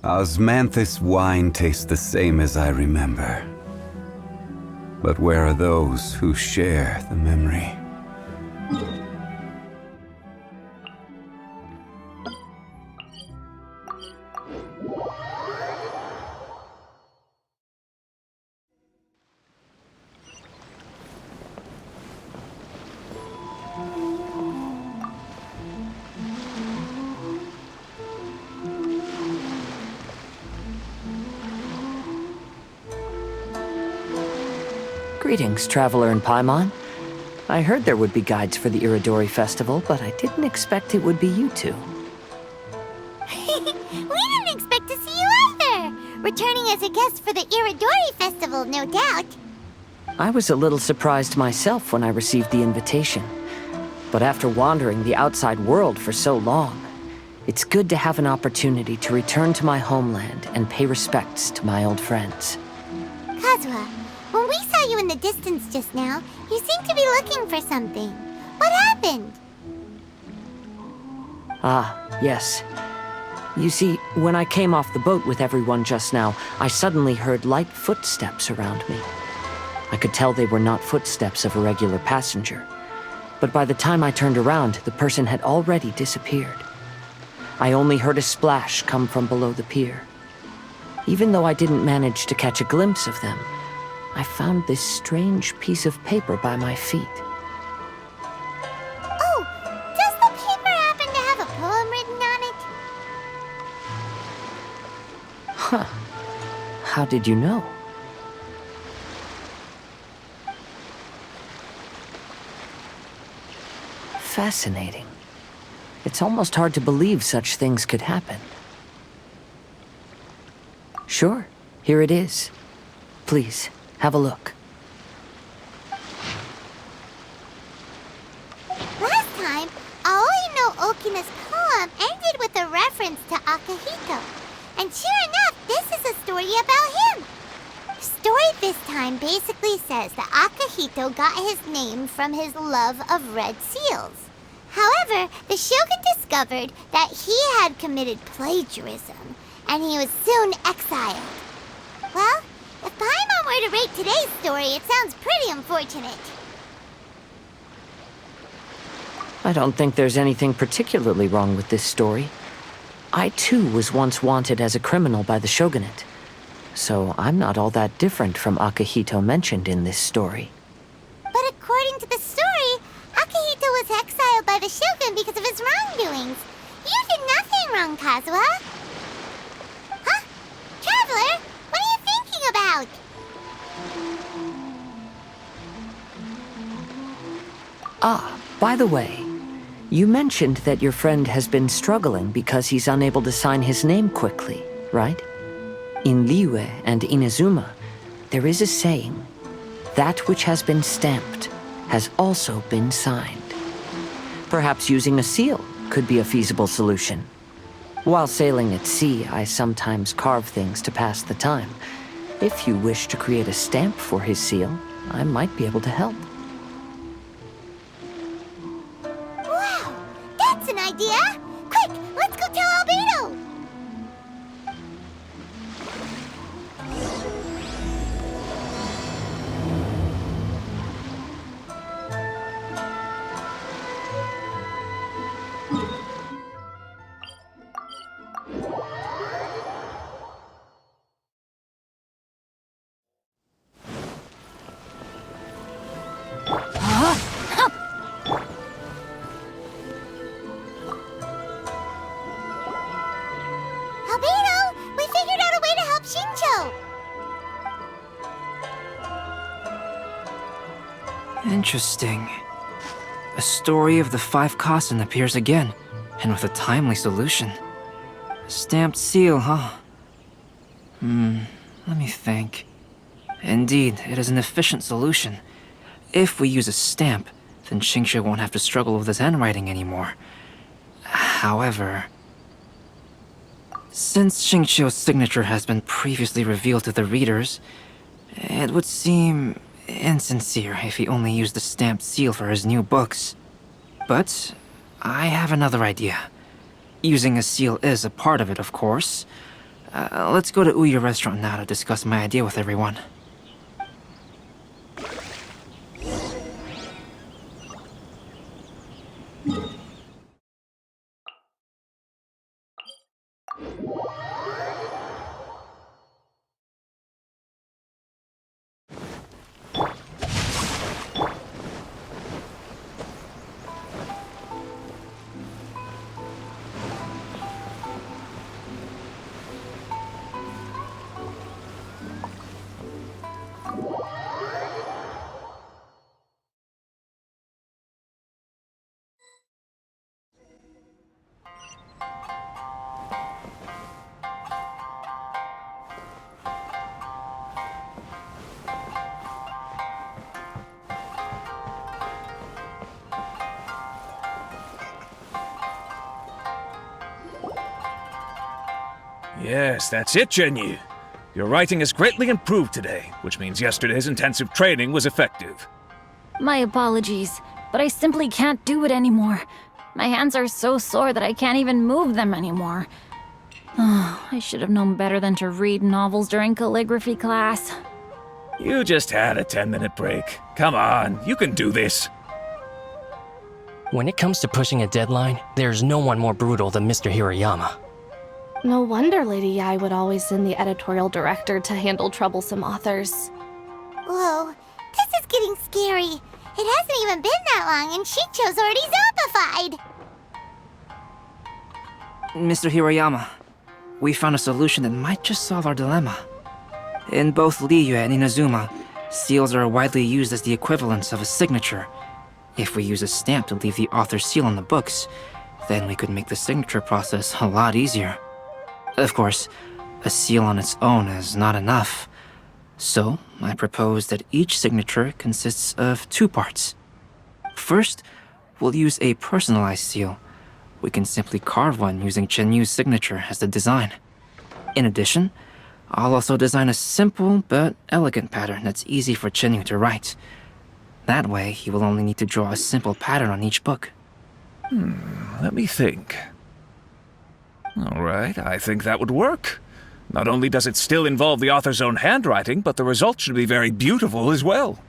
Osmanthus wine tastes the same as I remember. But where are those who share the memory? Greetings, traveler in Paimon. I heard there would be guides for the Irodori festival, but I didn't expect it would be you two. We didn't expect to see you either! Returning as a guest for the Irodori festival, no doubt. I was a little surprised myself when I received the invitation. But after wandering the outside world for so long, it's good to have an opportunity to return to my homeland and pay respects to my old friends. Kazuha, when we saw you in the distance just now, you seemed to be looking for something. What happened? Ah, yes. You see, when I came off the boat with everyone just now, I suddenly heard light footsteps around me. I could tell they were not footsteps of a regular passenger. But by the time I turned around, the person had already disappeared. I only heard a splash come from below the pier. Even though I didn't manage to catch a glimpse of them, I found this strange piece of paper by my feet. Oh, does the paper happen to have a poem written on it? Huh. How did you know? Fascinating. It's almost hard to believe such things could happen. Sure, here it is. Please, have a look. Last time, Aoi no Okina's poem ended with a reference to Akihito. And sure enough, this is a story about him. The story this time basically says that Akihito got his name from his love of red seals. However, the shogun discovered that he had committed plagiarism, and he was soon exiled. Well, if Paimon were to rate today's story, it sounds pretty unfortunate. I don't think there's anything particularly wrong with this story. I too was once wanted as a criminal by the shogunate, so I'm not all that different from Akihito mentioned in this story. But according to the story, Akihito was exiled by the shogun because of his wrongdoings. You did nothing wrong, Kazuha. Huh? Traveler, what are you thinking about? Ah, by the way, you mentioned that your friend has been struggling because he's unable to sign his name quickly, right? In Liyue and Inazuma, there is a saying, that which has been stamped has also been signed. Perhaps using a seal could be a feasible solution. While sailing at sea, I sometimes carve things to pass the time. If you wish to create a stamp for his seal, I might be able to help. Wow, that's an idea! Quick, let's go tell Albedo! Albedo, we figured out a way to help Shinjo! Interesting. A story of the 5 Kasen appears again, and with a timely solution. A stamped seal, huh? Let me think. Indeed, it is an efficient solution. If we use a stamp, then Xingqiu won't have to struggle with his handwriting anymore. However, since Xingqiu's signature has been previously revealed to the readers, it would seem insincere if he only used the stamped seal for his new books. But I have another idea. Using a seal is a part of it, of course. Let's go to Ouya restaurant now to discuss my idea with everyone. Yes, that's it, Jinyu. Your writing has greatly improved today, which means yesterday's intensive training was effective. My apologies, but I simply can't do it anymore. My hands are so sore that I can't even move them anymore. I should have known better than to read novels during calligraphy class. You just had a 10-minute break. Come on, you can do this. When it comes to pushing a deadline, there's no one more brutal than Mr. Hirayama. No wonder Lady Yai would always send the editorial director to handle troublesome authors. Whoa, this is getting scary. It hasn't even been that long and Shicho's already zombified. Mr. Hirayama, we found a solution that might just solve our dilemma. In both Liyue and Inazuma, seals are widely used as the equivalents of a signature. If we use a stamp to leave the author's seal on the books, then we could make the signature process a lot easier. Of course, a seal on its own is not enough. So, I propose that each signature consists of 2 parts. First, we'll use a personalized seal. We can simply carve one using Chenyu's signature as the design. In addition, I'll also design a simple but elegant pattern that's easy for Chenyu to write. That way, he will only need to draw a simple pattern on each book. Let me think. All right, I think that would work. Not only does it still involve the author's own handwriting, but the result should be very beautiful as well.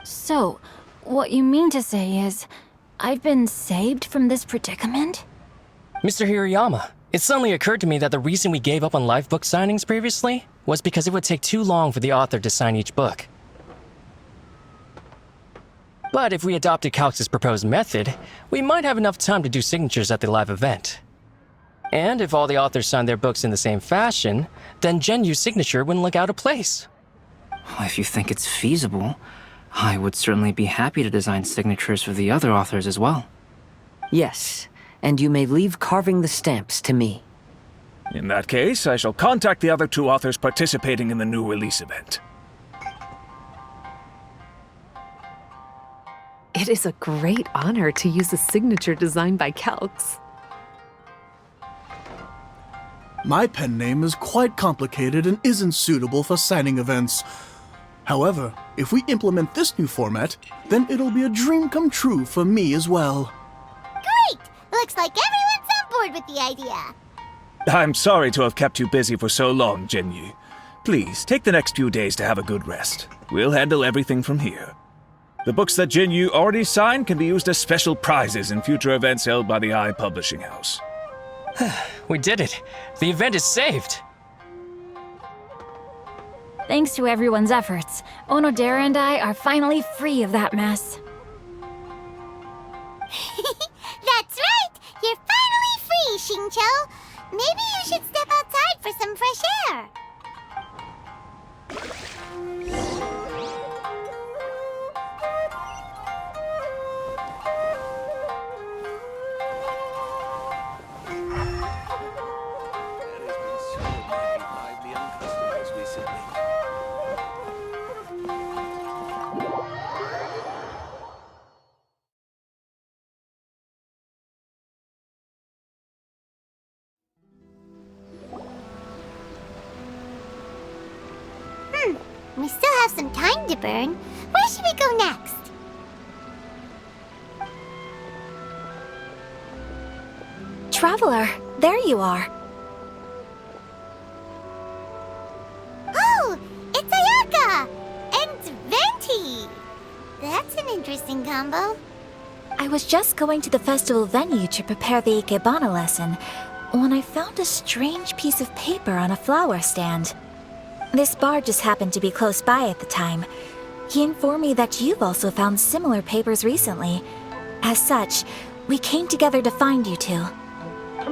So, what you mean to say is, I've been saved from this predicament? Mr. Hirayama, it suddenly occurred to me that the reason we gave up on live book signings previously was because it would take too long for the author to sign each book. But if we adopted Calx's proposed method, we might have enough time to do signatures at the live event. And if all the authors signed their books in the same fashion, then Genyu's signature wouldn't look out of place. If you think it's feasible, I would certainly be happy to design signatures for the other authors as well. Yes, and you may leave carving the stamps to me. In that case, I shall contact the other 2 authors participating in the new release event. It is a great honor to use a signature designed by Calx. My pen name is quite complicated and isn't suitable for signing events. However, if we implement this new format, then it'll be a dream come true for me as well. Great! Looks like everyone's on board with the idea. I'm sorry to have kept you busy for so long, Jinyu. Please, take the next few days to have a good rest. We'll handle everything from here. The books that Jinyu already signed can be used as special prizes in future events held by the I Publishing House. We did it! The event is saved! Thanks to everyone's efforts, Onodera and I are finally free of that mess. That's right! You're finally free, Xingqiu! Maybe you should step outside for some fresh air. We still have some time to burn. Where should we go next? Traveler, there you are. Sambo? I was just going to the festival venue to prepare the Ikebana lesson when I found a strange piece of paper on a flower stand. This bard just happened to be close by at the time. He informed me that you've also found similar papers recently. As such, we came together to find you two.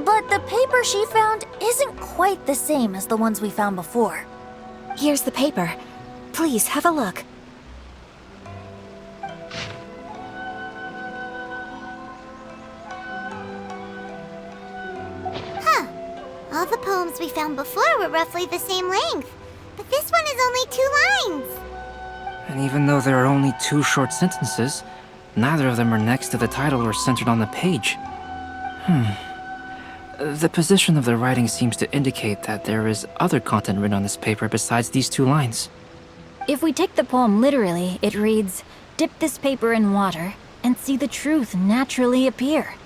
But the paper she found isn't quite the same as the ones we found before. Here's the paper. Please, have a look. Huh. All the poems we found before were roughly the same length. But this one is only 2 lines. And even though there are only 2 short sentences, neither of them are next to the title or centered on the page. The position of the writing seems to indicate that there is other content written on this paper besides these 2 lines. If we take the poem literally, it reads, "Dip this paper in water and see the truth naturally appear."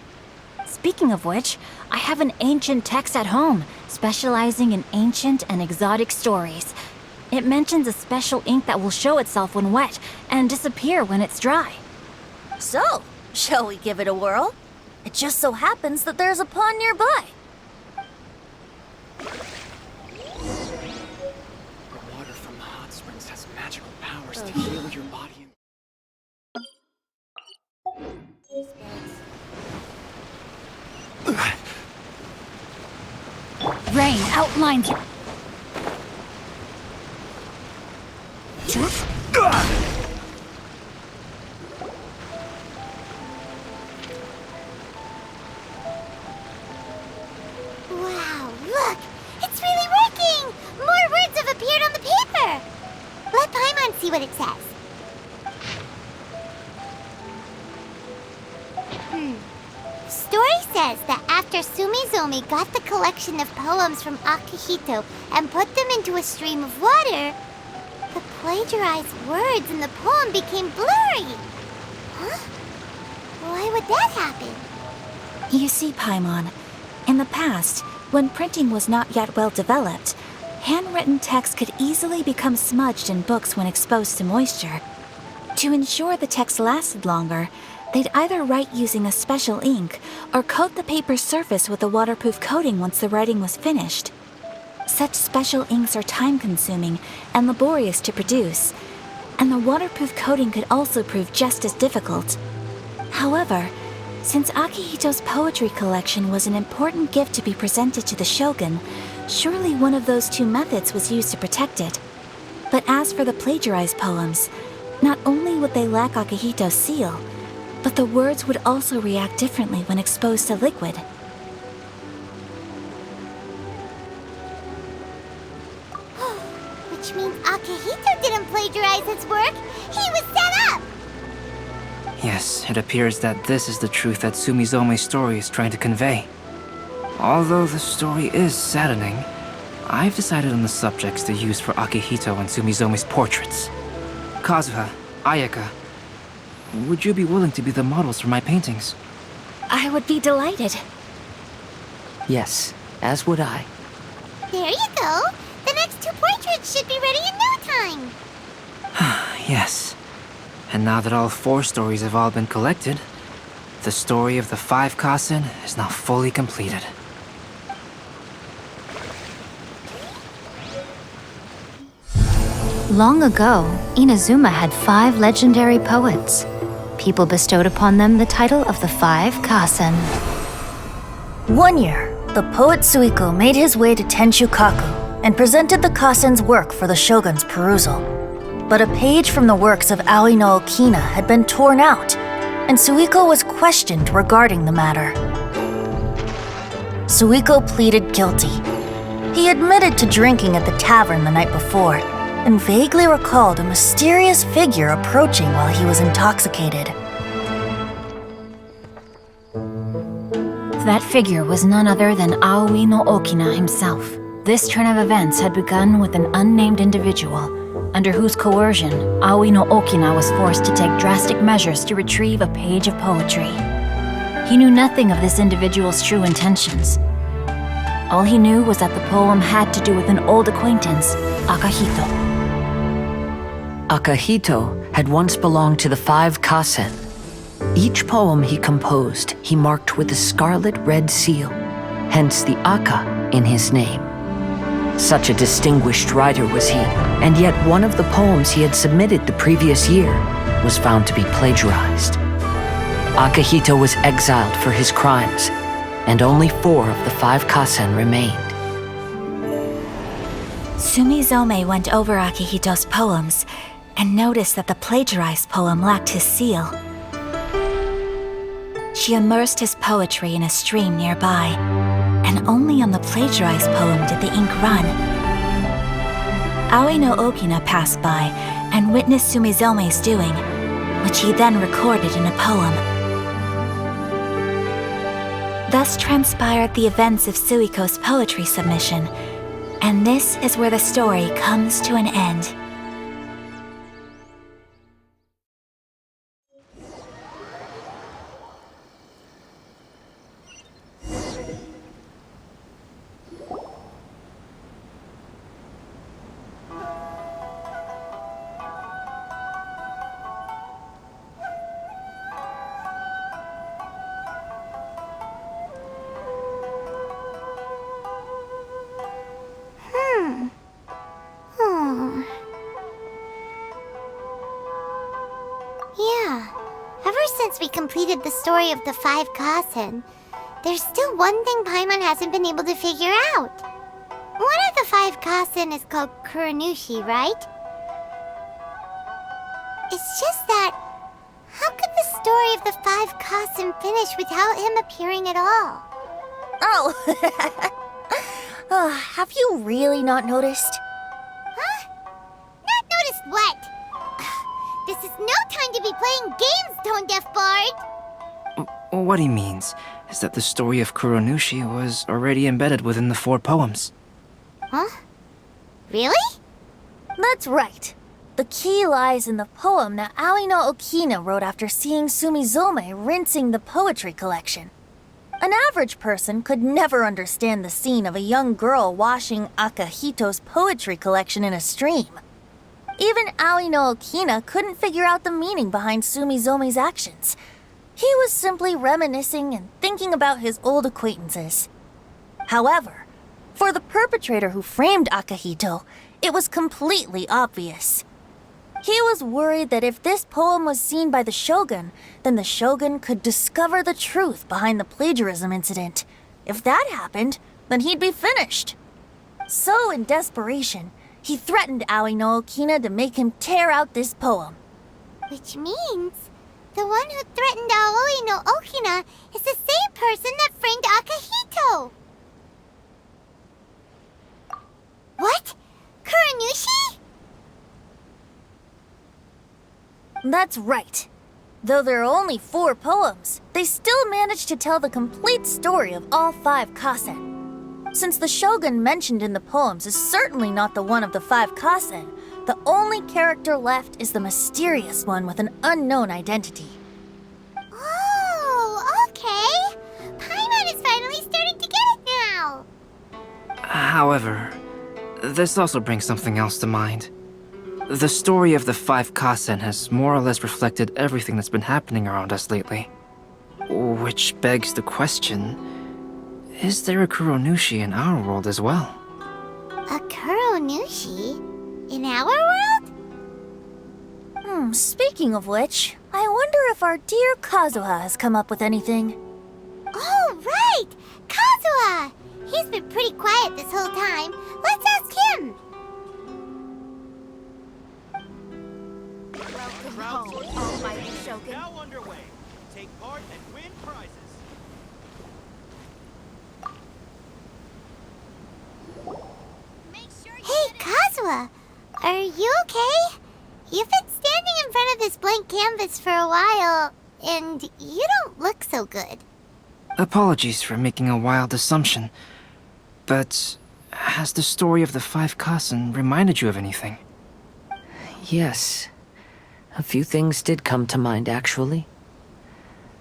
Speaking of which, I have an ancient text at home, specializing in ancient and exotic stories. It mentions a special ink that will show itself when wet and disappear when it's dry. So, shall we give it a whirl? It just so happens that there's a pond nearby. The water from the hot springs has magical powers to heal your body. Rain outlines your... Wow, look! It's really working! More words have appeared on the paper! Let Paimon see what it says. Story says that after Sumizomi got the collection of poems from Akihito and put them into a stream of water, the plagiarized words in the poem became blurry. Huh? Why would that happen? You see, Paimon, in the past, when printing was not yet well developed, handwritten text could easily become smudged in books when exposed to moisture. To ensure the text lasted longer, they'd either write using a special ink or coat the paper's surface with a waterproof coating once the writing was finished. Such special inks are time-consuming and laborious to produce, and the waterproof coating could also prove just as difficult. However, since Akihito's poetry collection was an important gift to be presented to the shogun, surely one of those 2 methods was used to protect it. But as for the plagiarized poems, not only would they lack Akihito's seal, but the words would also react differently when exposed to liquid. Which means Akihito didn't plagiarize his work. He was set up! Yes, it appears that this is the truth that Sumizome's story is trying to convey. Although the story is saddening, I've decided on the subjects to use for Akihito and Sumizome's portraits. Kazuha, Ayaka, would you be willing to be the models for my paintings? I would be delighted. Yes, as would I. There you go. The next 2 portraits should be ready in no time. Yes. And now that all 4 stories have all been collected, the story of the 5 Kasen is now fully completed. Long ago, Inazuma had 5 legendary poets. People bestowed upon them the title of the 5 Kasen. One year, the poet Suiko made his way to Tenshukaku and presented the Kasen's work for the shogun's perusal. But a page from the works of Aoi no Okina had been torn out, and Suiko was questioned regarding the matter. Suiko pleaded guilty. He admitted to drinking at the tavern the night before, and vaguely recalled a mysterious figure approaching while he was intoxicated. That figure was none other than Aoi no Okina himself. This turn of events had begun with an unnamed individual, under whose coercion, Aoi no Okina was forced to take drastic measures to retrieve a page of poetry. He knew nothing of this individual's true intentions. All he knew was that the poem had to do with an old acquaintance, Akihito. Akihito had once belonged to the 5 Kasen, Each poem he composed, he marked with a scarlet red seal, hence the Aka in his name. Such a distinguished writer was he, and yet one of the poems he had submitted the previous year was found to be plagiarized. Akihito was exiled for his crimes, and only 4 of the 5 Kasen remained. Sumizome went over Akihito's poems and noticed that the plagiarized poem lacked his seal. She immersed his poetry in a stream nearby, and only on the plagiarized poem did the ink run. Aoi no Okina passed by and witnessed Sumizome's doing, which he then recorded in a poem. Thus transpired the events of Suiko's poetry submission, and this is where the story comes to an end. Yeah, ever since we completed the story of the 5 Kasen, there's still one thing Paimon hasn't been able to figure out. One of the 5 Kasen is called Kuranushi, right? It's just that, how could the story of the 5 Kasen finish without him appearing at all? Have you really not noticed? Huh? Not noticed what? This is no time to be playing games, Tone Deaf Bard! What he means is that the story of Kuronushi was already embedded within the 4 poems. Huh? Really? That's right. The key lies in the poem that Aoi no Okina wrote after seeing Sumizome rinsing the poetry collection. An average person could never understand the scene of a young girl washing Akihito's poetry collection in a stream. Even Aoi no Okina couldn't figure out the meaning behind Sumizome's actions. He was simply reminiscing and thinking about his old acquaintances. However, for the perpetrator who framed Akihito, it was completely obvious. He was worried that if this poem was seen by the Shogun, then the Shogun could discover the truth behind the plagiarism incident. If that happened, then he'd be finished. So, in desperation, he threatened Aoi no Okina to make him tear out this poem. Which means the one who threatened Aoi no Okina is the same person that framed Akihito. What? Kuranushi? That's right. Though there are only 4 poems, they still managed to tell the complete story of all 5 Kasen. Since the Shogun mentioned in the poems is certainly not the one of the 5 Kasen, the only character left is the mysterious one with an unknown identity. Oh, okay. Paimon is finally starting to get it now. However, this also brings something else to mind. The story of the 5 Kasen has more or less reflected everything that's been happening around us lately. Which begs the question, is there a Kuronushi in our world as well? A Kuronushi? In our world? Speaking of which, I wonder if our dear Kazuha has come up with anything. Oh, right! Kazuha! He's been pretty quiet this whole time. Let's ask him! Welcome home, almighty Shogun. Now underway. Take part and win prizes. Hey, Kazuha! Are you okay? You've been standing in front of this blank canvas for a while, and you don't look so good. Apologies for making a wild assumption, but has the story of the 5 Kasen reminded you of anything? Yes. A few things did come to mind, actually.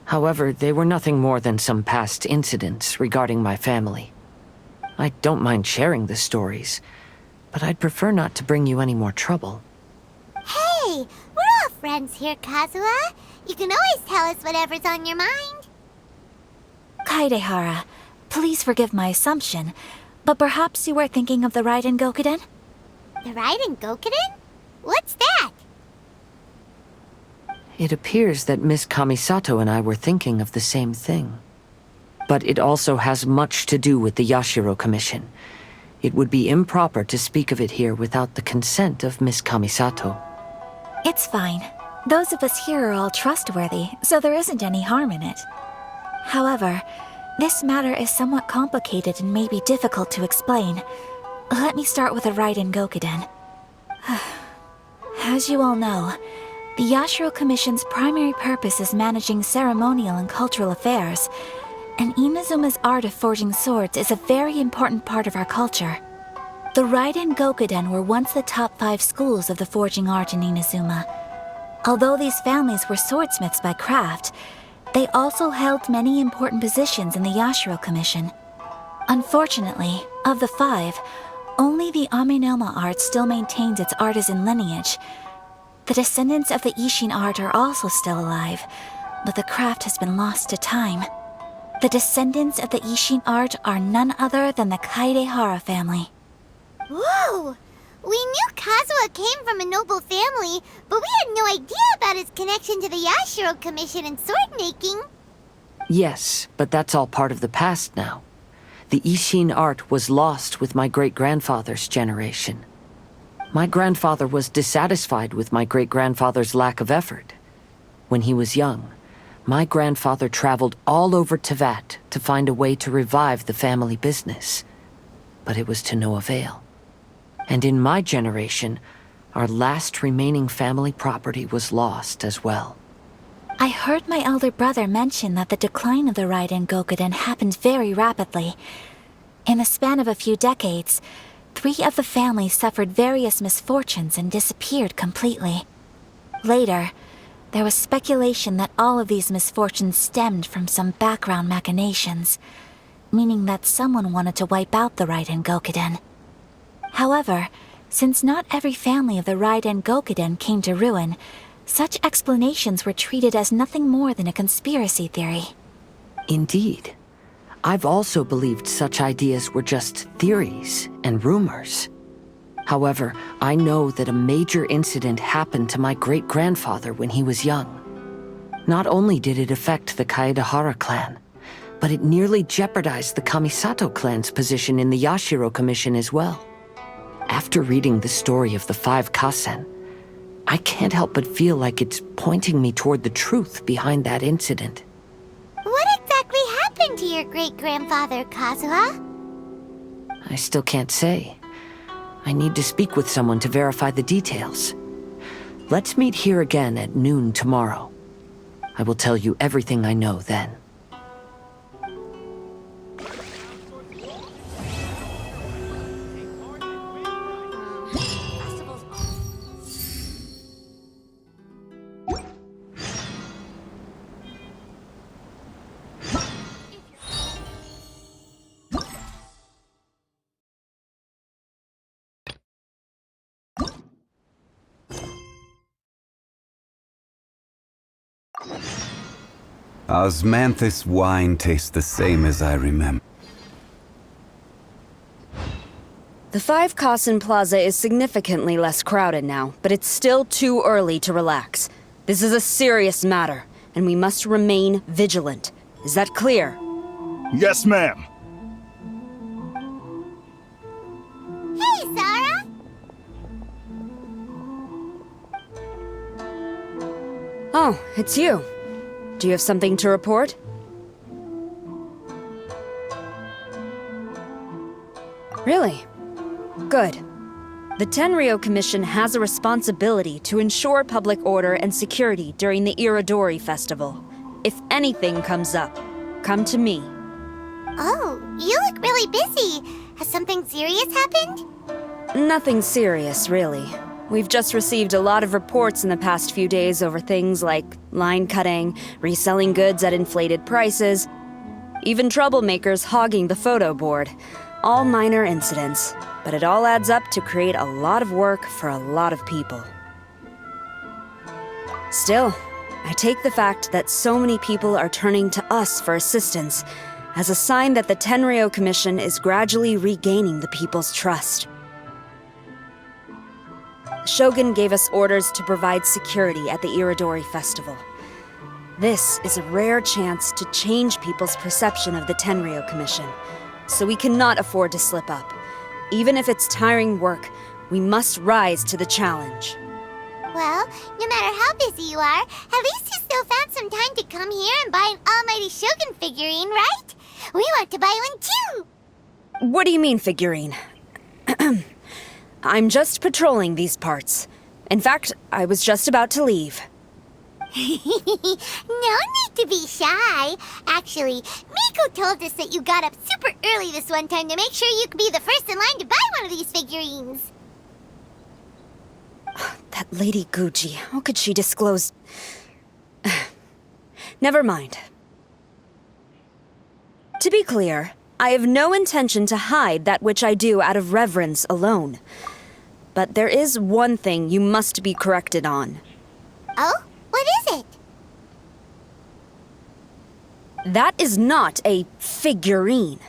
However, they were nothing more than some past incidents regarding my family. I don't mind sharing the stories, but I'd prefer not to bring you any more trouble. Hey, we're all friends here, Kazuha. You can always tell us whatever's on your mind. Kaidehara, please forgive my assumption, but perhaps you were thinking of the Raiden Gokuden? The Raiden Gokuden? What's that? It appears that Miss Kamisato and I were thinking of the same thing. But it also has much to do with the Yashiro Commission. It would be improper to speak of it here without the consent of Miss Kamisato. It's fine. Those of us here are all trustworthy, so there isn't any harm in it. However, this matter is somewhat complicated and may be difficult to explain. Let me start with the Raiden Gokuden. As you all know, the Yashiro Commission's primary purpose is managing ceremonial and cultural affairs, and Inazuma's art of forging swords is a very important part of our culture. The Raiden Gokuden were once the top 5 schools of the forging art in Inazuma. Although these families were swordsmiths by craft, they also held many important positions in the Yashiro Commission. Unfortunately, of the 5, only the Amenoma art still maintains its artisan lineage. The descendants of the Ishin art are also still alive, but the craft has been lost to time. The descendants of the Ishin art are none other than the Kaidehara family. Whoa! We knew Kazuha came from a noble family, but we had no idea about his connection to the Yashiro Commission and sword making. Yes, but that's all part of the past now. The Ishin art was lost with my great-grandfather's generation. My grandfather was dissatisfied with my great-grandfather's lack of effort. When he was young, my grandfather traveled all over Tevat to find a way to revive the family business. But it was to no avail. And in my generation, our last remaining family property was lost as well. I heard my elder brother mention that the decline of the Raiden Gokuden happened very rapidly. In the span of a few decades, 3 of the families suffered various misfortunes and disappeared completely. Later, there was speculation that all of these misfortunes stemmed from some background machinations, meaning that someone wanted to wipe out the Raiden Gokuden. However, since not every family of the Raiden Gokuden came to ruin, such explanations were treated as nothing more than a conspiracy theory. Indeed. I've also believed such ideas were just theories and rumors. However, I know that a major incident happened to my great-grandfather when he was young. Not only did it affect the Kaedehara clan, but it nearly jeopardized the Kamisato clan's position in the Yashiro Commission as well. After reading the story of the 5 Kasen, I can't help but feel like it's pointing me toward the truth behind that incident. What exactly happened to your great-grandfather, Kazuha? I still can't say. I need to speak with someone to verify the details. Let's meet here again at noon tomorrow. I will tell you everything I know then. Osmanthus wine tastes the same as I remember. The 5 Kasen Plaza is significantly less crowded now, but it's still too early to relax. This is a serious matter, and we must remain vigilant. Is that clear? Yes, ma'am. Hey, Sarah! Oh, it's you. Do you have something to report? Really? Good. The Tenryo Commission has a responsibility to ensure public order and security during the Irodori festival. If anything comes up, come to me. Oh, you look really busy. Has something serious happened? Nothing serious, really. We've just received a lot of reports in the past few days over things like line cutting, reselling goods at inflated prices, even troublemakers hogging the photo board. All minor incidents, but it all adds up to create a lot of work for a lot of people. Still, I take the fact that so many people are turning to us for assistance as a sign that the Tenryou Commission is gradually regaining the people's trust. The Shogun gave us orders to provide security at the Irodori Festival. This is a rare chance to change people's perception of the Tenryou Commission, so we cannot afford to slip up. Even if it's tiring work, we must rise to the challenge. Well, no matter how busy you are, at least you still found some time to come here and buy an Almighty Shogun figurine, right? We want to buy one too! What do you mean, figurine? I'm just patrolling these parts. In fact, I was just about to leave. No need to be shy. Actually, Miko told us that you got up super early this one time to make sure you could be the first in line to buy one of these figurines. That Lady Guji, how could she disclose... Never mind. To be clear, I have no intention to hide that which I do out of reverence alone. But there is one thing you must be corrected on. Oh? What is it? That is not a figurine.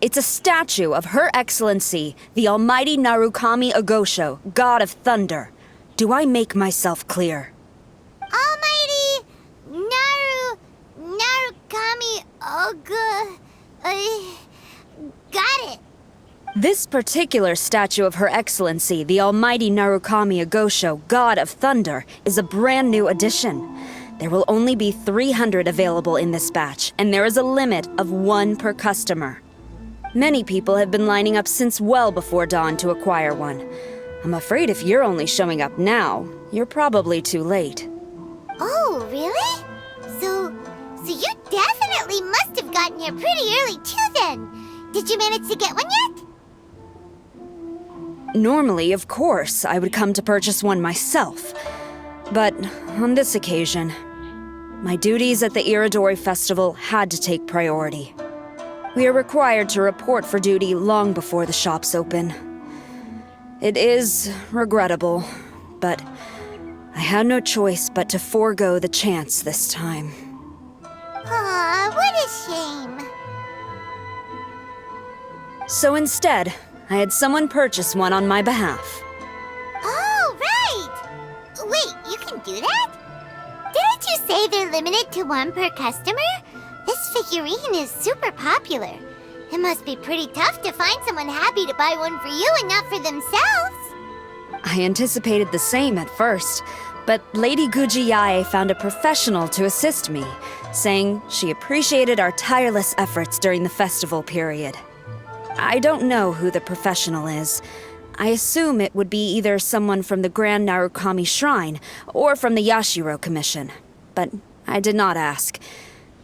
It's a statue of Her Excellency, the Almighty Narukami Agosho, God of Thunder. Do I make myself clear? Almighty Narukami got it. This particular statue of Her Excellency, the Almighty Narukami Agosho, God of Thunder, is a brand new addition. There will only be 300 available in this batch, and there is a limit of 1 per customer. Many people have been lining up since well before dawn to acquire one. I'm afraid if you're only showing up now, you're probably too late. Oh, really? So you definitely must have gotten here pretty early too then. Did you manage to get one yet? Normally, of course, I would come to purchase one myself. But on this occasion, my duties at the Irodori Festival had to take priority. We are required to report for duty long before the shops open. It is regrettable, but I had no choice but to forego the chance this time. Aw, what a shame. So instead, I had someone purchase one on my behalf. Oh, right! Wait, you can do that? Didn't you say they're limited to 1 per customer? This figurine is super popular. It must be pretty tough to find someone happy to buy one for you and not for themselves. I anticipated the same at first, but Lady Guji found a professional to assist me, saying she appreciated our tireless efforts during the festival period. I don't know who the professional is. I assume it would be either someone from the Grand Narukami Shrine or from the Yashiro Commission, but I did not ask.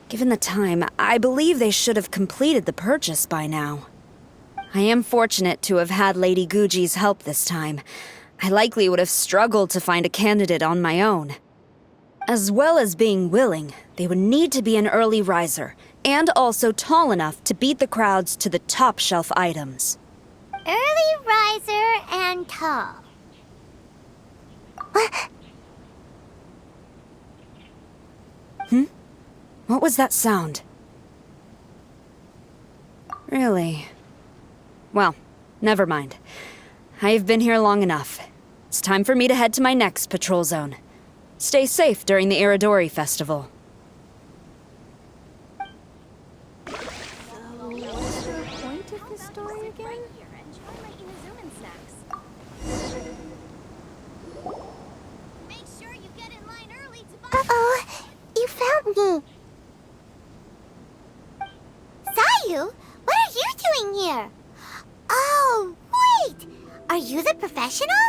Given the time, I believe they should have completed the purchase by now. I am fortunate to have had Lady Guji's help this time. I likely would have struggled to find a candidate on my own. As well as being willing, they would need to be an early riser, and also tall enough to beat the crowds to the top shelf items. Early riser and tall. What was that sound? Really? Well, never mind. I've been here long enough. It's time for me to head to my next patrol zone. Stay safe during the Irodori Festival. Uh-oh, you found me. Sayu, what are you doing here? Oh, wait! Are you the professional?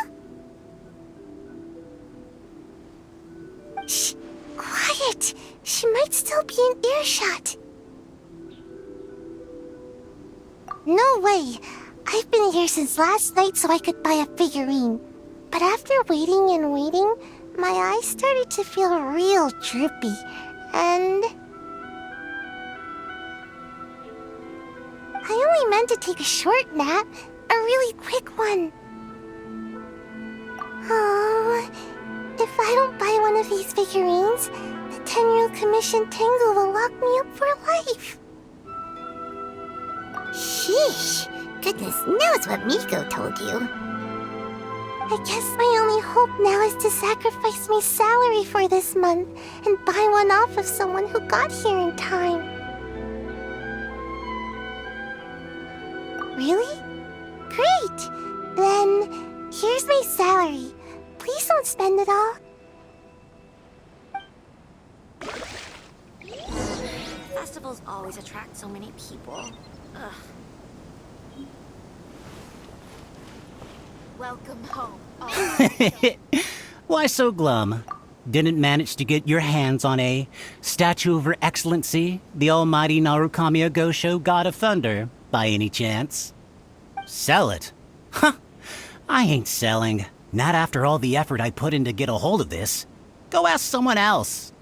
Shh! Quiet! She might still be in earshot. No way! I've been here since last night so I could buy a figurine. But after waiting and waiting, my eyes started to feel real droopy, and... I only meant to take a short nap, a really quick one. Oh, if I don't buy one of these figurines, 10-year commission Tengu will lock me up for life. Sheesh. Goodness knows what Miko told you. I guess my only hope now is to sacrifice my salary for this month and buy one off of someone who got here in time. Really? Great! Then, here's my salary. Please don't spend it all. Festivals always attract so many people. Ugh. Welcome home. Why so glum? Didn't manage to get your hands on a statue of Her Excellency, the almighty Narukami Agosho, God of Thunder, by any chance? Sell it? Huh. I ain't selling. Not after all the effort I put in to get a hold of this. Go ask someone else.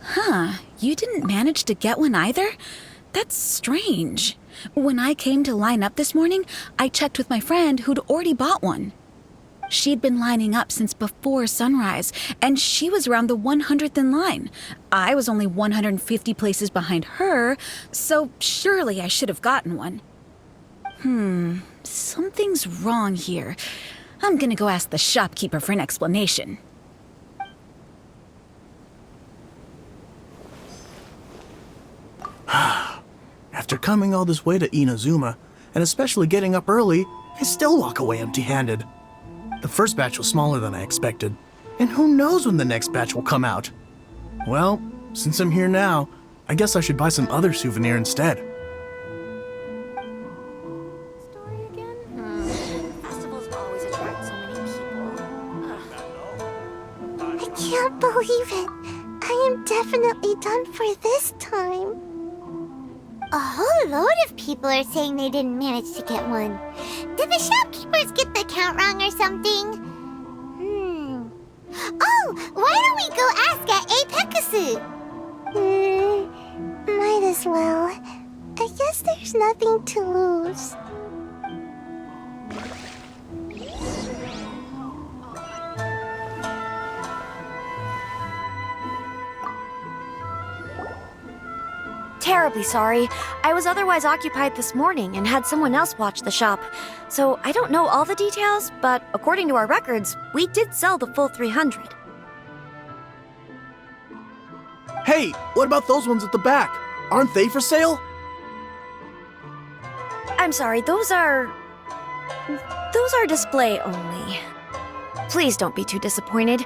Huh, you didn't manage to get one either? That's strange. When I came to line up this morning, I checked with my friend who'd already bought one. She'd been lining up since before sunrise, and she was around the 100th in line. I was only 150 places behind her, so surely I should have gotten one. Something's wrong here. I'm gonna go ask the shopkeeper for an explanation. After coming all this way to Inazuma, and especially getting up early, I still walk away empty-handed. The first batch was smaller than I expected, and who knows when the next batch will come out. Well, since I'm here now, I guess I should buy some other souvenir instead. Story again? Festivals always attract so many people. Ugh. I can't believe it. I am definitely done for this time. A whole load of people are saying they didn't manage to get one. Did the shopkeepers get the count wrong or something? Oh, why don't we go ask at Ep.56? Might as well. I guess there's nothing to lose. Terribly sorry. I was otherwise occupied this morning and had someone else watch the shop. So I don't know all the details, but according to our records, we did sell the full 300. Hey, what about those ones at the back? Aren't they for sale? I'm sorry, those are display only. Please don't be too disappointed.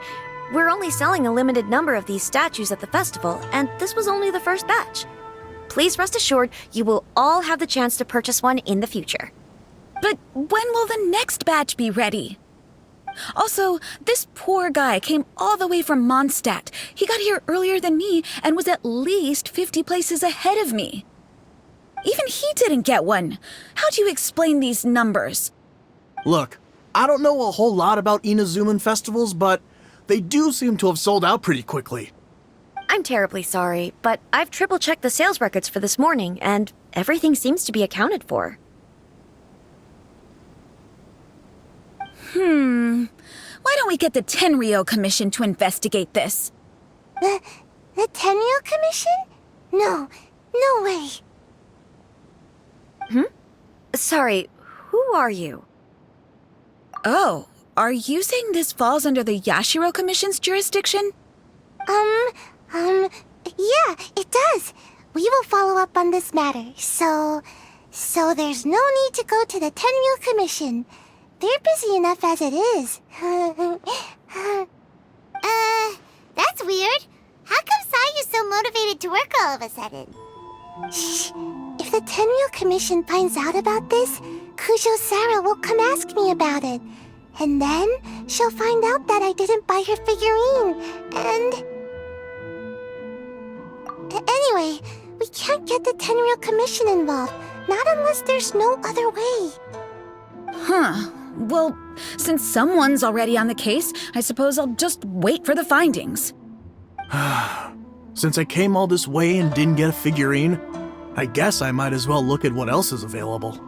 We're only selling a limited number of these statues at the festival, and this was only the first batch. Please rest assured, you will all have the chance to purchase one in the future. But when will the next batch be ready? Also, this poor guy came all the way from Mondstadt. He got here earlier than me and was at least 50 places ahead of me. Even he didn't get one. How do you explain these numbers? Look, I don't know a whole lot about Inazuman festivals, but they do seem to have sold out pretty quickly. I'm terribly sorry, but I've triple-checked the sales records for this morning, and everything seems to be accounted for. Why don't we get the Tenryo Commission to investigate this? The Tenryo Commission? No way. Sorry, who are you? Oh, are you saying this falls under the Yashiro Commission's jurisdiction? Yeah, it does. We will follow up on this matter, so there's no need to go to the Tenryo Commission. They're busy enough as it is. That's weird. How come Sayu's so motivated to work all of a sudden? Shh. If the Tenryo Commission finds out about this, Kujo Sarah will come ask me about it. And then she'll find out that I didn't buy her figurine, and... Anyway, we can't get the Tenryo Commission involved, not unless there's no other way. Well, since someone's already on the case, I suppose I'll just wait for the findings. Since I came all this way and didn't get a figurine, I guess I might as well look at what else is available.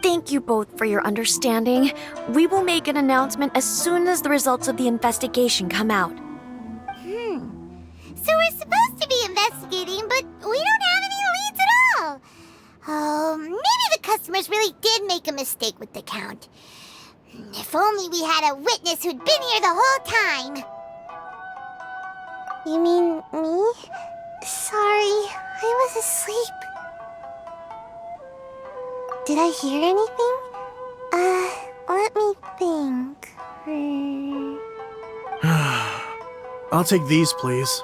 Thank you both for your understanding. We will make an announcement as soon as the results of the investigation come out. So we're supposed to be investigating, but we don't have any leads at all. Oh, maybe the customers really did make a mistake with the count. If only we had a witness who'd been here the whole time. You mean me? Sorry, I was asleep. Did I hear anything? Let me think. I'll take these, please.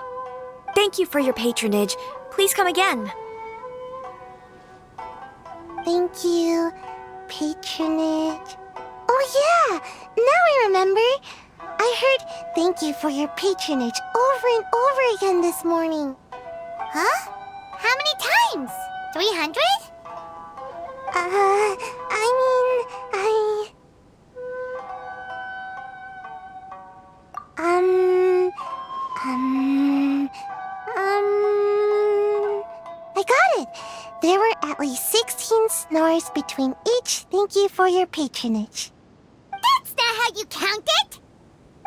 Thank you for your patronage. Please come again. Thank you. Patronage. Oh yeah! Now I remember. I heard thank you for your patronage over and over again this morning. Huh? How many times? 300? I got it. There were at least 16 snores between each thank you for your patronage. That's not how you count it!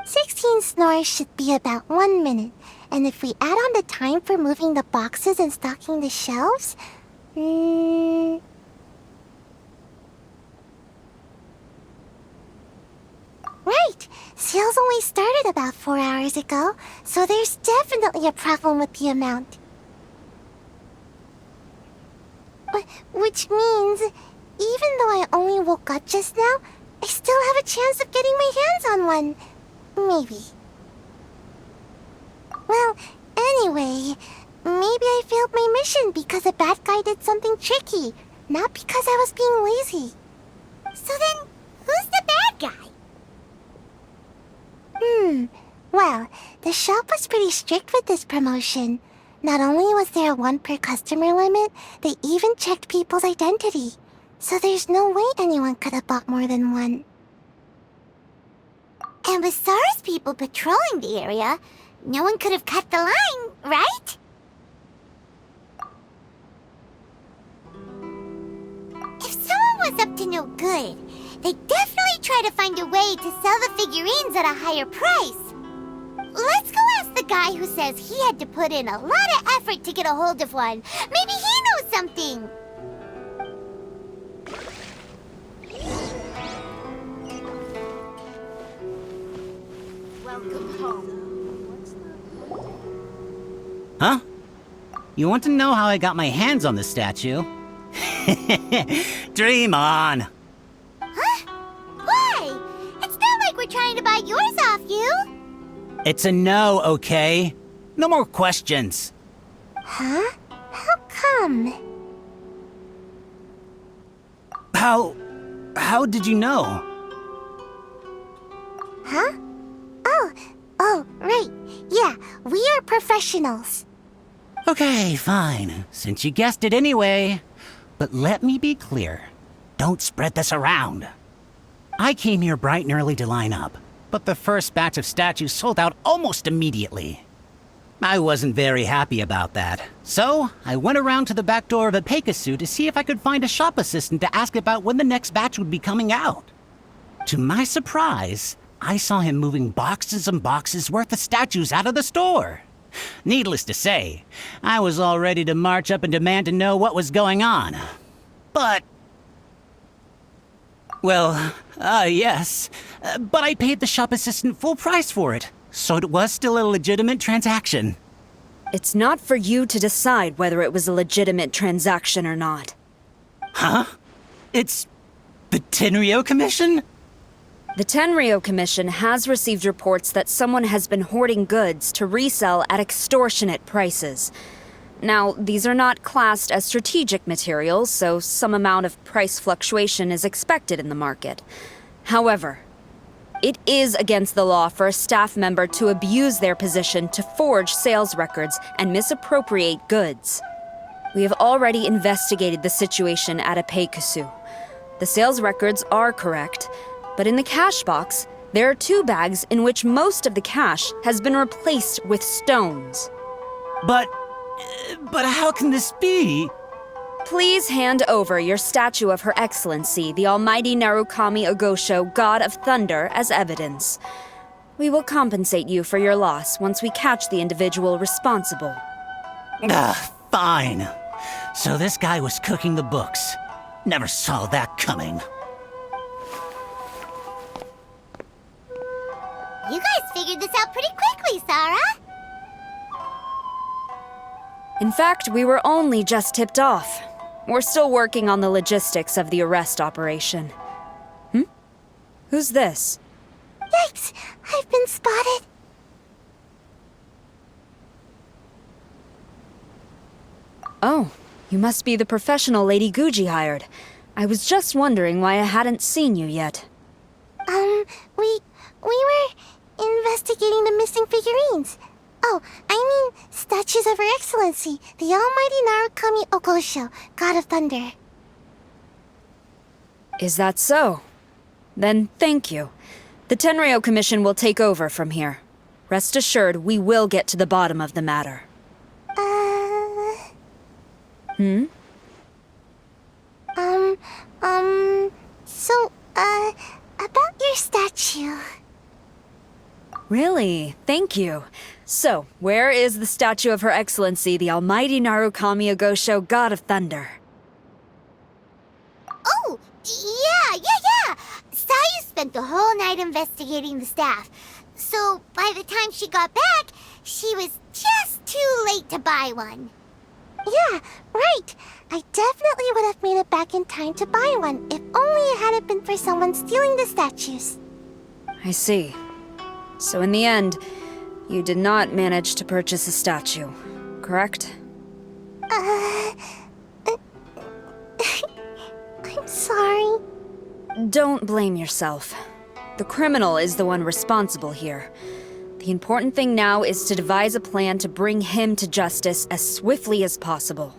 16 snores should be about 1 minute, and if we add on the time for moving the boxes and stocking the shelves, Right! Sales only started about 4 hours ago, so there's definitely a problem with the amount. Which means, even though I only woke up just now, I still have a chance of getting my hands on one. Maybe. Well, anyway, maybe I failed my mission because a bad guy did something tricky, not because I was being lazy. So then, who's the bad guy? Well, the shop was pretty strict with this promotion. Not only was there a 1 per customer limit, they even checked people's identity. So there's no way anyone could have bought more than one. And with SARS people patrolling the area, no one could have cut the line, right? If someone was up to no good, they'd definitely try to find a way to sell the figurines at a higher price. Let's go ask the guy who says he had to put in a lot of effort to get a hold of one. Maybe he knows something. Welcome home. Huh? You want to know how I got my hands on the statue? Dream on! Huh? Why? It's not like we're trying to buy yours off you. It's a no, okay? No more questions. Huh? How come? How did you know? Huh? Oh, right. Yeah, we are professionals. Okay, fine. Since you guessed it anyway. But let me be clear. Don't spread this around. I came here bright and early to line up, but the first batch of statues sold out almost immediately. I wasn't very happy about that, so I went around to the back door of Ep.56 to see if I could find a shop assistant to ask about when the next batch would be coming out. To my surprise, I saw him moving boxes and boxes worth of statues out of the store. Needless to say, I was all ready to march up and demand to know what was going on. But... well, yes. But I paid the shop assistant full price for it, so it was still a legitimate transaction. It's not for you to decide whether it was a legitimate transaction or not. Huh? It's the Tenryo Commission? The Tenryo Commission has received reports that someone has been hoarding goods to resell at extortionate prices. Now, these are not classed as strategic materials, so some amount of price fluctuation is expected in the market. However, it is against the law for a staff member to abuse their position to forge sales records and misappropriate goods. We have already investigated the situation at Ep.56. The sales records are correct, but in the cash box, there are 2 bags in which most of the cash has been replaced with stones. But how can this be? Please hand over your statue of Her Excellency, the Almighty Narukami Ogosho, God of Thunder, as evidence. We will compensate you for your loss once we catch the individual responsible. Fine. So this guy was cooking the books. Never saw that coming. You guys figured this out pretty quickly, Sarah. In fact, we were only just tipped off. We're still working on the logistics of the arrest operation. Who's this? Yikes! I've been spotted. Oh, you must be the professional Lady Guji hired. I was just wondering why I hadn't seen you yet. We were investigating the missing figurines. Oh, I mean statues of Her Excellency, the Almighty Narukami Ogosho, God of Thunder. Is that so? Then thank you. The Tenryo Commission will take over from here. Rest assured, we will get to the bottom of the matter. About your statue. Really? Thank you. So, where is the statue of Her Excellency, the Almighty Narukami Ogosho, God of Thunder? Oh, yeah! Sayu spent the whole night investigating the staff. So, by the time she got back, she was just too late to buy one. Yeah, right. I definitely would have made it back in time to buy one, if only it hadn't been for someone stealing the statues. I see. So in the end, you did not manage to purchase a statue, correct? I'm sorry. Don't blame yourself. The criminal is the one responsible here. The important thing now is to devise a plan to bring him to justice as swiftly as possible.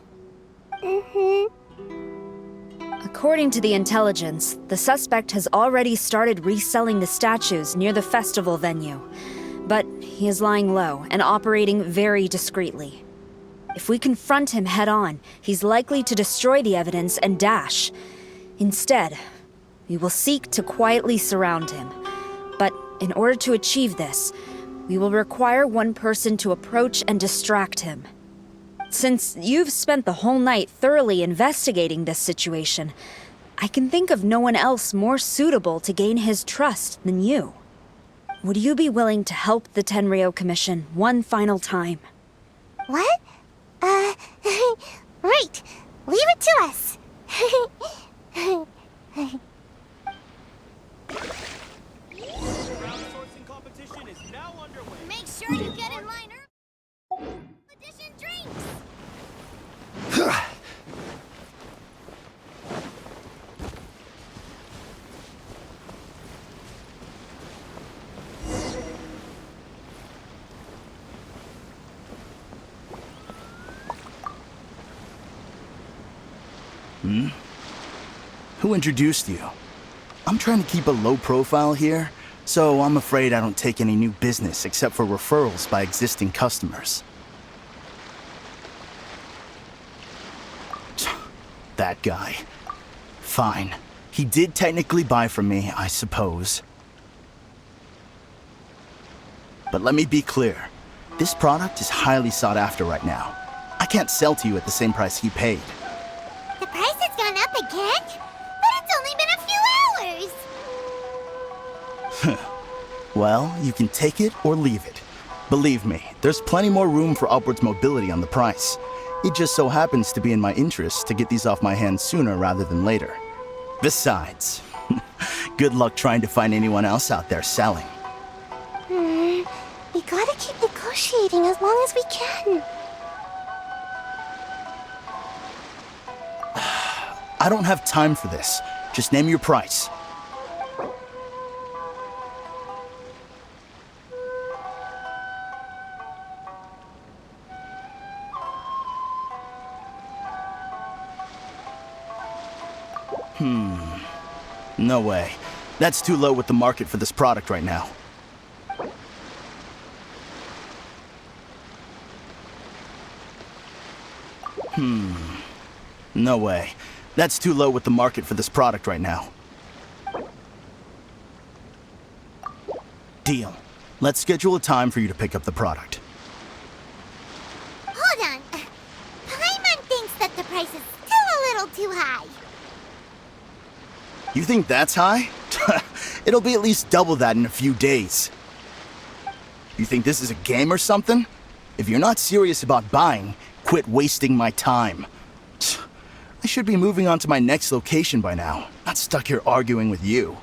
According to the intelligence, the suspect has already started reselling the statues near the festival venue. But he is lying low and operating very discreetly. If we confront him head-on, he's likely to destroy the evidence and dash. Instead, we will seek to quietly surround him. But in order to achieve this, we will require one person to approach and distract him. Since you've spent the whole night thoroughly investigating this situation, I can think of no one else more suitable to gain his trust than you. Would you be willing to help the Tenryo Commission one final time? What? Right. Leave it to us. Crowdsourcing competition is now underway. Make sure you get in line early. Edition drinks. Who introduced you? I'm trying to keep a low profile here, so I'm afraid I don't take any new business except for referrals by existing customers. That guy. Fine. He did technically buy from me, I suppose. But let me be clear. This product is highly sought after right now. I can't sell to you at the same price he paid. The price has gone up again? But it's only been a few hours! Well, you can take it or leave it. Believe me, there's plenty more room for upwards mobility on the price. It just so happens to be in my interest to get these off my hands sooner rather than later. Besides, good luck trying to find anyone else out there selling. We gotta keep negotiating as long as we can. I don't have time for this. Just name your price. No way. That's too low with the market for this product right now. No way. That's too low with the market for this product right now. Deal. Let's schedule a time for you to pick up the product. Hold on. Paimon thinks that the price is still a little too high. You think that's high? It'll be at least double that in a few days. You think this is a game or something? If you're not serious about buying, quit wasting my time. I should be moving on to my next location by now, not stuck here arguing with you.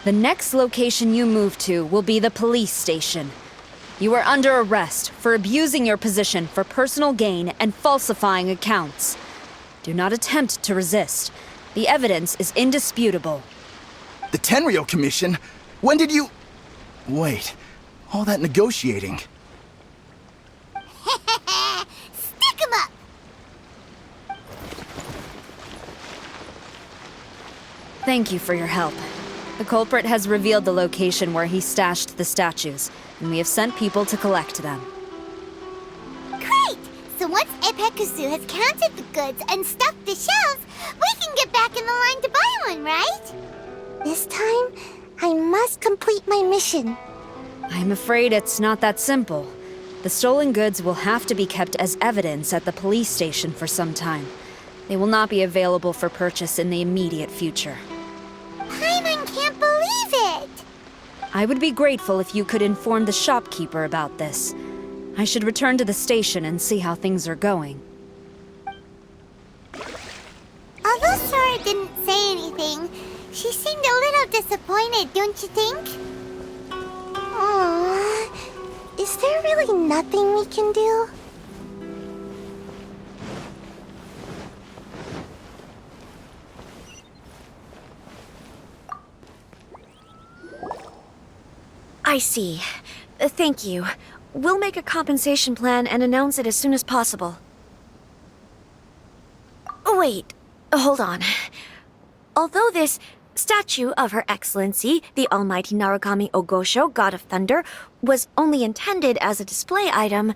The next location you move to will be the police station. You are under arrest for abusing your position for personal gain and falsifying accounts. Do not attempt to resist. The evidence is indisputable. The Tenryo Commission? When did you... Wait, all that negotiating. Stick 'em up! Thank you for your help. The culprit has revealed the location where he stashed the statues, and we have sent people to collect them. Great! So once Ep.56 has counted the goods and stocked the shelves, we can get back in the line to buy one, right? This time, I must complete my mission. I'm afraid it's not that simple. The stolen goods will have to be kept as evidence at the police station for some time. They will not be available for purchase in the immediate future. Paimon can't believe it! I would be grateful if you could inform the shopkeeper about this. I should return to the station and see how things are going. Although Sora didn't say anything, she seemed a little disappointed, don't you think? Aww. Is there really nothing we can do? I see. Thank you. We'll make a compensation plan and announce it as soon as possible. Wait, hold on. Although this statue of Her Excellency, the Almighty Narukami Ogosho, God of Thunder, was only intended as a display item,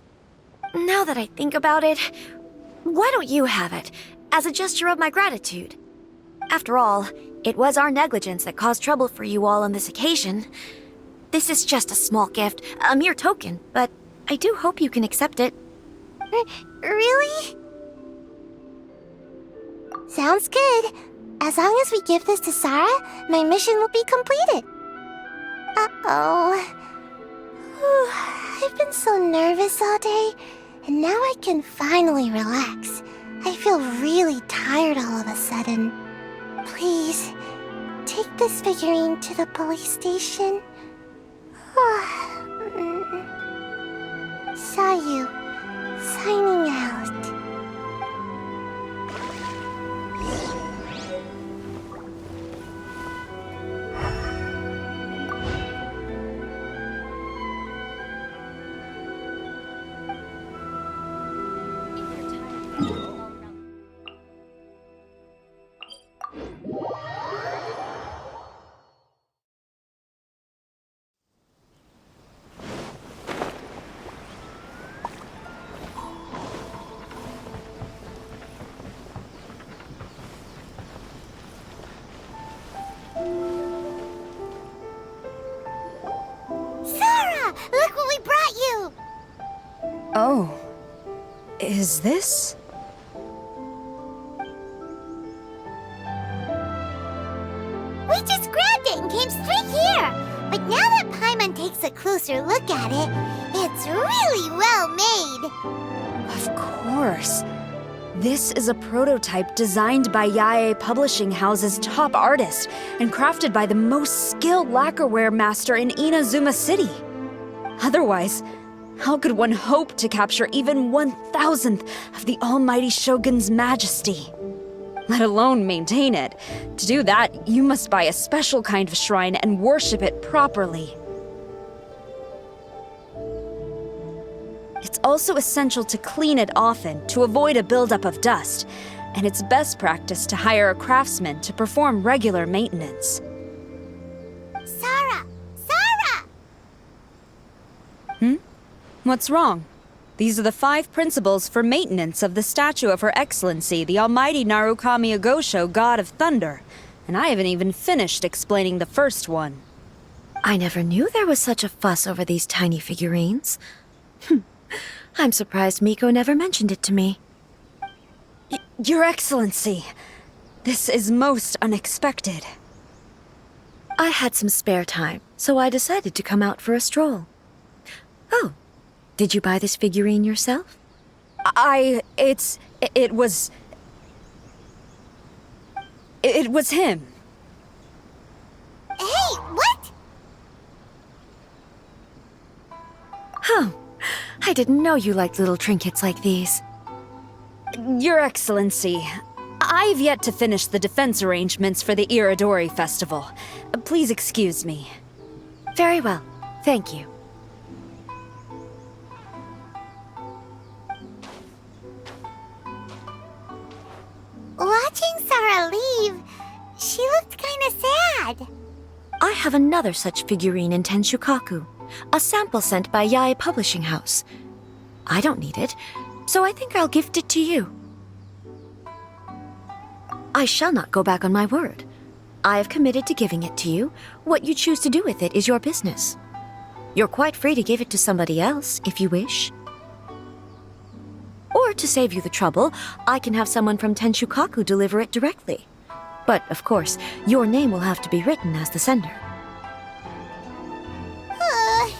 now that I think about it, why don't you have it, as a gesture of my gratitude? After all, it was our negligence that caused trouble for you all on this occasion. This is just a small gift, a mere token, but I do hope you can accept it. Really? Sounds good. As long as we give this to Sarah, my mission will be completed. Uh-oh. I've been so nervous all day, and now I can finally relax. I feel really tired all of a sudden. Please, take this figurine to the police station. Saw you. Signing out. Look what we brought you! Oh. Is this? We just grabbed it and came straight here! But now that Paimon takes a closer look at it, it's really well made! Of course. This is a prototype designed by Yae Publishing House's top artist and crafted by the most skilled lacquerware master in Inazuma City. Otherwise, how could one hope to capture even 1,000th of the Almighty Shogun's majesty? Let alone maintain it. To do that, you must buy a special kind of shrine and worship it properly. It's also essential to clean it often to avoid a buildup of dust, and it's best practice to hire a craftsman to perform regular maintenance. Sarah! Sarah! What's wrong? These are the 5 principles for maintenance of the statue of Her Excellency, the Almighty Narukami Ogosho, God of Thunder. And I haven't even finished explaining the first one. I never knew there was such a fuss over these tiny figurines. I'm surprised Miko never mentioned it to me. Your Excellency, this is most unexpected. I had some spare time, so I decided to come out for a stroll. Oh, did you buy this figurine yourself? It was him. Hey, what? Oh, I didn't know you liked little trinkets like these. Your Excellency, I've yet to finish the defense arrangements for the Irodori festival. Please excuse me. Very well, thank you. Watching Sarah leave, she looked kinda sad. I have another such figurine in Tenshukaku, a sample sent by Yae Publishing House. I don't need it, so I think I'll gift it to you. I shall not go back on my word. I have committed to giving it to you. What you choose to do with it is your business. You're quite free to give it to somebody else, if you wish. Or to save you the trouble, I can have someone from Tenshukaku deliver it directly. But, of course, your name will have to be written as the sender. Why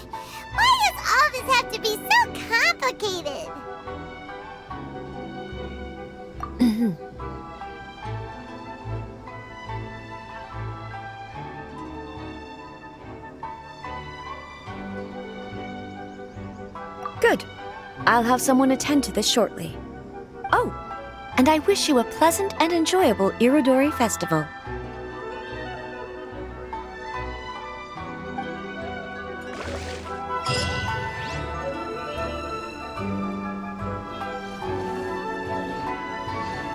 does all this have to be so complicated? Good. I'll have someone attend to this shortly. Oh, and I wish you a pleasant and enjoyable Irodori festival.